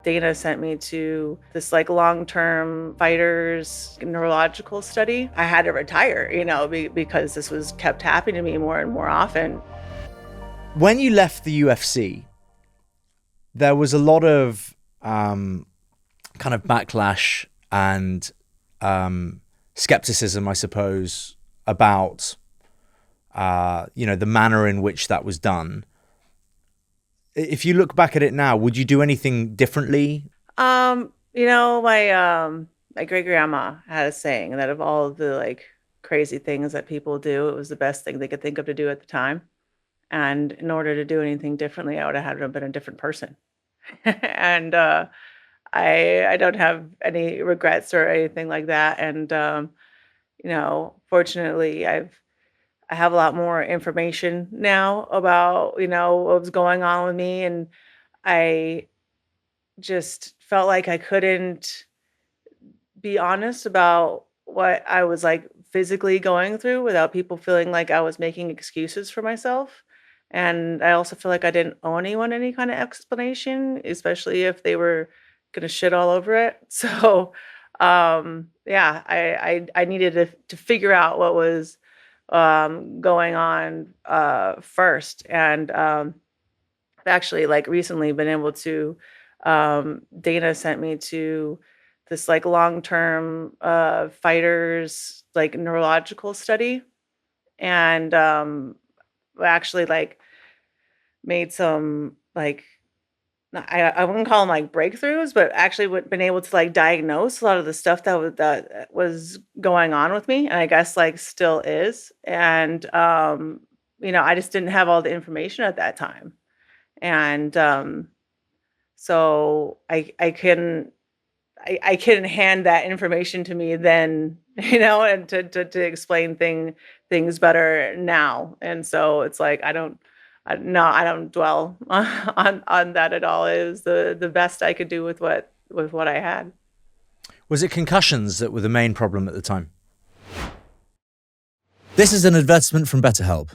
Dana sent me to this like long-term fighters neurological study. I had to retire, because this was kept happening to me more and more often. When you left the UFC, there was a lot of kind of backlash and skepticism, I suppose, about the manner in which that was done. If you look back at it now, would you do anything differently? My great grandma had a saying that of all of the like crazy things that people do, it was the best thing they could think of to do at the time. And in order to do anything differently, I would have had to have been a different person. And I don't have any regrets or anything like that. And fortunately, I have a lot more information now about what was going on with me, and I just felt like I couldn't be honest about what I was like physically going through without people feeling like I was making excuses for myself. And I also feel like I didn't owe anyone any kind of explanation, especially if they were gonna shit all over it. So yeah, I needed to figure out what was going on first. And I've actually like recently been able to Dana sent me to this like long-term fighters like neurological study. And actually like made some like I wouldn't call them like breakthroughs, but actually been able to like diagnose a lot of the stuff that was going on with me, and I guess like still is. And I just didn't have all the information at that time. And so I can hand that information to me then, and to explain things better now. And so it's like I don't dwell on that at all. It was the best I could do with what I had. Was it concussions that were the main problem at the time? This is an advertisement from BetterHelp.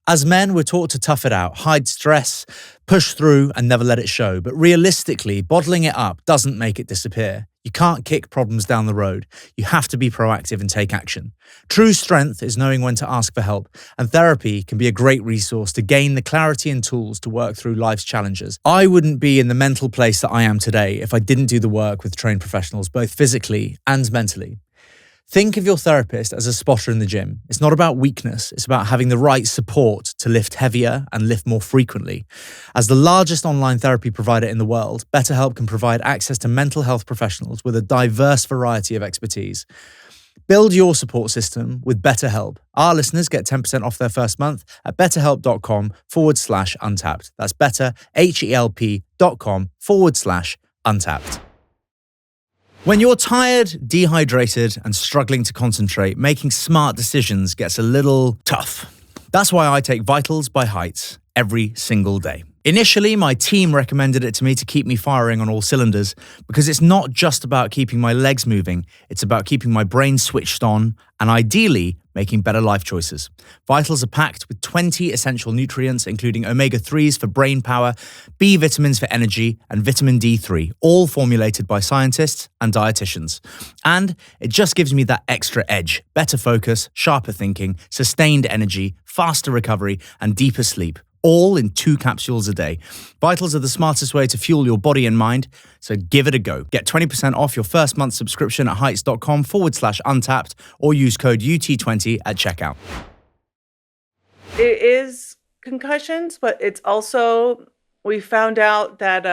As men, we're taught to tough it out, hide stress, push through, and never let it show. But realistically, bottling it up doesn't make it disappear. You can't kick problems down the road. You have to be proactive and take action. True strength is knowing when to ask for help, and therapy can be a great resource to gain the clarity and tools to work through life's challenges. I wouldn't be in the mental place that I am today if I didn't do the work with trained professionals, both physically and mentally. Think of your therapist as a spotter in the gym. It's not about weakness, it's about having the right support to lift heavier and lift more frequently. As the largest online therapy provider in the world, BetterHelp can provide access to mental health professionals with a diverse variety of expertise. Build your support system with BetterHelp. Our listeners get 10% off their first month at betterhelp.com/untapped. That's betterhelp.com/untapped. When you're tired, dehydrated, and struggling to concentrate, making smart decisions gets a little tough. That's why I take Vitals by Heights every single day. Initially, my team recommended it to me to keep me firing on all cylinders because it's not just about keeping my legs moving, it's about keeping my brain switched on and ideally making better life choices. Vitals are packed with 20 essential nutrients, including omega-3s for brain power, B vitamins for energy, and vitamin D3, all formulated by scientists and dietitians. And it just gives me that extra edge, better focus, sharper thinking, sustained energy, faster recovery, and deeper sleep. All in 2 capsules a day. Vitals are the smartest way to fuel your body and mind, so give it a go. Get 20% off your first month subscription at heights.com/untapped or use code UT20 at checkout. It is concussions, but it's also, we found out that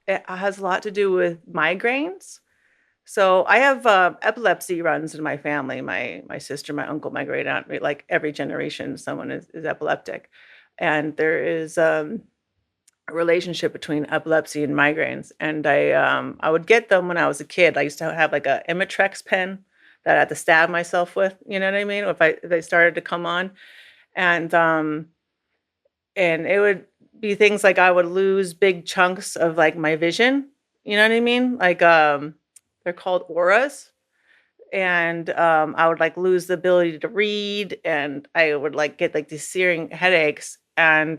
it has a lot to do with migraines. So I have epilepsy runs in my family. My sister, my uncle, my great aunt, like every generation, someone is epileptic. And there is a relationship between epilepsy and migraines. And I would get them when I was a kid. I used to have like a Imitrex pen that I had to stab myself with. You know what I mean? If they started to come on, and it would be things like I would lose big chunks of like my vision. You know what I mean? Like they're called auras. And I would like lose the ability to read, and I would like get like these searing headaches. And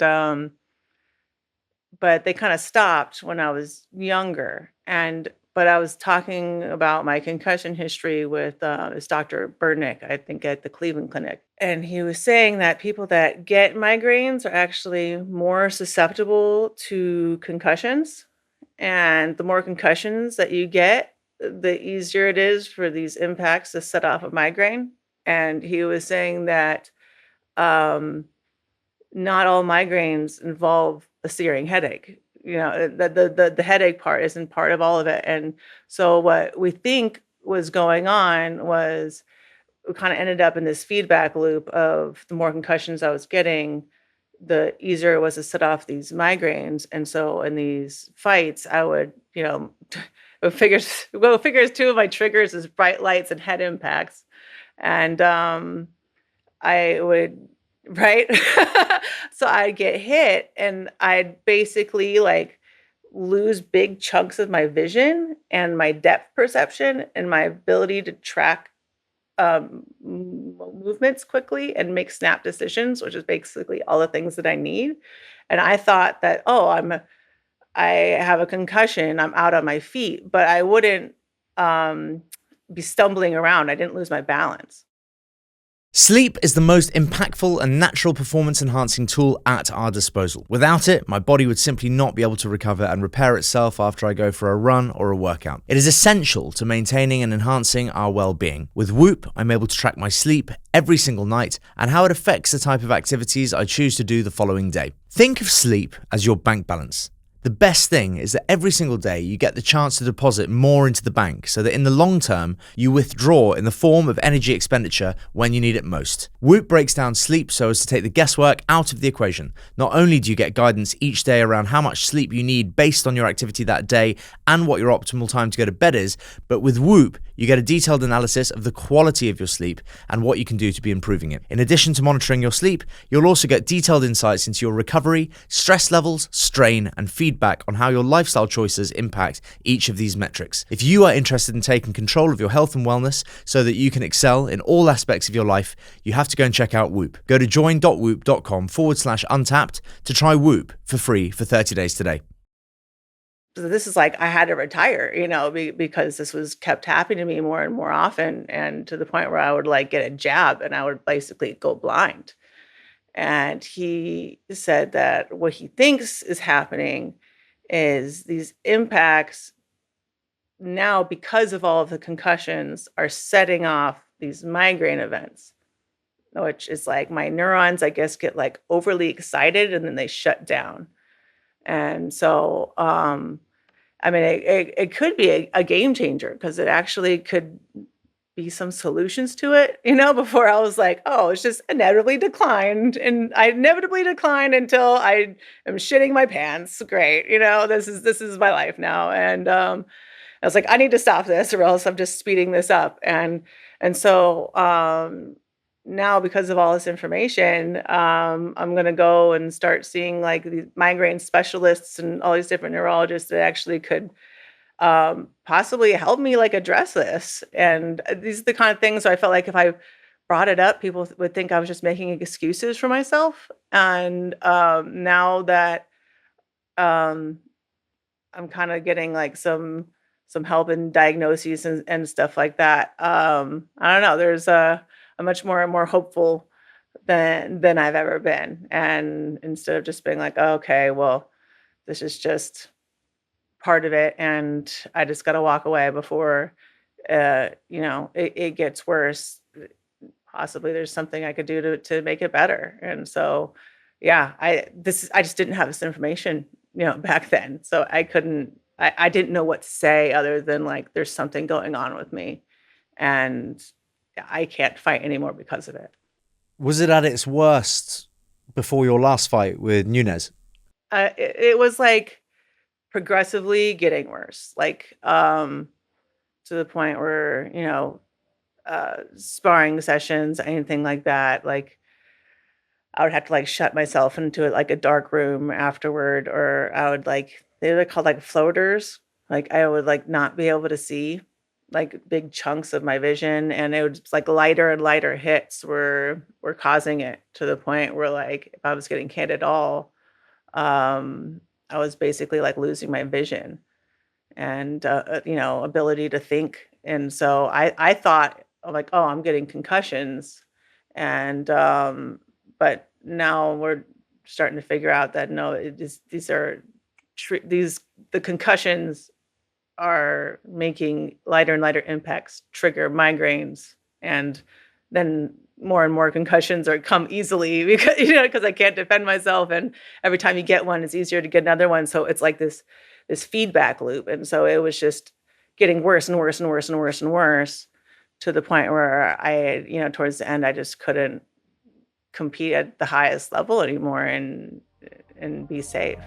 but they kind of stopped when I was younger. But I was talking about my concussion history with this Dr. Burnick, I think at the Cleveland Clinic. And he was saying that people that get migraines are actually more susceptible to concussions. And the more concussions that you get, the easier it is for these impacts to set off a migraine. And he was saying that um, not all migraines involve a searing headache. The headache part isn't part of all of it. And so what we think was going on was we kind of ended up in this feedback loop of the more concussions I was getting, the easier it was to set off these migraines. And so in these fights, I would, figures two of my triggers is bright lights and head impacts. And I would right? So I'd get hit and I'd basically, like, lose big chunks of my vision and my depth perception and my ability to track, movements quickly and make snap decisions, which is basically all the things that I need. And I thought that, "Oh, I have a concussion, I'm out on my feet," but I wouldn't, um, be stumbling around, I didn't lose my balance. Sleep is the most impactful and natural performance enhancing tool at our disposal. Without it, my body would simply not be able to recover and repair itself after I go for a run or a workout. It is essential to maintaining and enhancing our well-being. With Whoop, I'm able to track my sleep every single night and how it affects the type of activities I choose to do the following day. Think of sleep as your bank balance. The best thing is that every single day you get the chance to deposit more into the bank so that in the long term you withdraw in the form of energy expenditure when you need it most. Whoop breaks down sleep so as to take the guesswork out of the equation. Not only do you get guidance each day around how much sleep you need based on your activity that day and what your optimal time to go to bed is, but with Whoop you get a detailed analysis of the quality of your sleep and what you can do to be improving it. In addition to monitoring your sleep, you'll also get detailed insights into your recovery, stress levels, strain, and feedback on how your lifestyle choices impact each of these metrics. If you are interested in taking control of your health and wellness so that you can excel in all aspects of your life, you have to go and check out Whoop. Go to join.whoop.com/untapped to try Whoop for free for 30 days today. So this is like I had to retire, because this was kept happening to me more and more often, and to the point where I would like get a jab and I would basically go blind. And he said that what he thinks is happening is these impacts now, because of all of the concussions, are setting off these migraine events, which is like my neurons, I guess, get like overly excited and then they shut down. And so, I mean, it could be a game changer because it actually could be some solutions to it, before I was like, "Oh, it's just inevitably declined," and I inevitably declined until I am shitting my pants. Great, this is my life now, and, I was like, "I need to stop this or else I'm just speeding this up," and so, now because of all this information, I'm gonna go and start seeing, like, these migraine specialists and all these different neurologists that actually could possibly help me like address this. And these are the kind of things where I felt like if I brought it up, people would think I was just making excuses for myself. And now that um, I'm kind of getting like some help in diagnoses and stuff like that, I don't know. There's a much more hopeful than I've ever been. And instead of just being like, oh, okay, well, this is just part of it, and I just gotta walk away before, it gets worse. Possibly there's something I could do to make it better, and so, yeah, I just didn't have this information, back then, so I didn't know what to say other than, like, "There's something going on with me, and I can't fight anymore because of it." Was it at its worst before your last fight with Nunez? It was, like, progressively getting worse, like, to the point where, sparring sessions, anything like that, like, I would have to, like, shut myself into, like, a dark room afterward, or I would, like they were called, like, floaters, like, I would, like, not be able to see, like, big chunks of my vision, and it would just, like, lighter and lighter hits were causing it to the point where, like, if I was getting hit at all, um, I was basically like losing my vision and ability to think. And so I thought like, oh, I'm getting concussions, and but now we're starting to figure out that no, it is these are these the concussions are making lighter and lighter impacts trigger migraines, and then more and more concussions are come easily because because I can't defend myself, and every time you get one it's easier to get another one, so it's like this feedback loop. And so it was just getting worse and worse and worse and worse and worse, to the point where towards the end I just couldn't compete at the highest level anymore and be safe.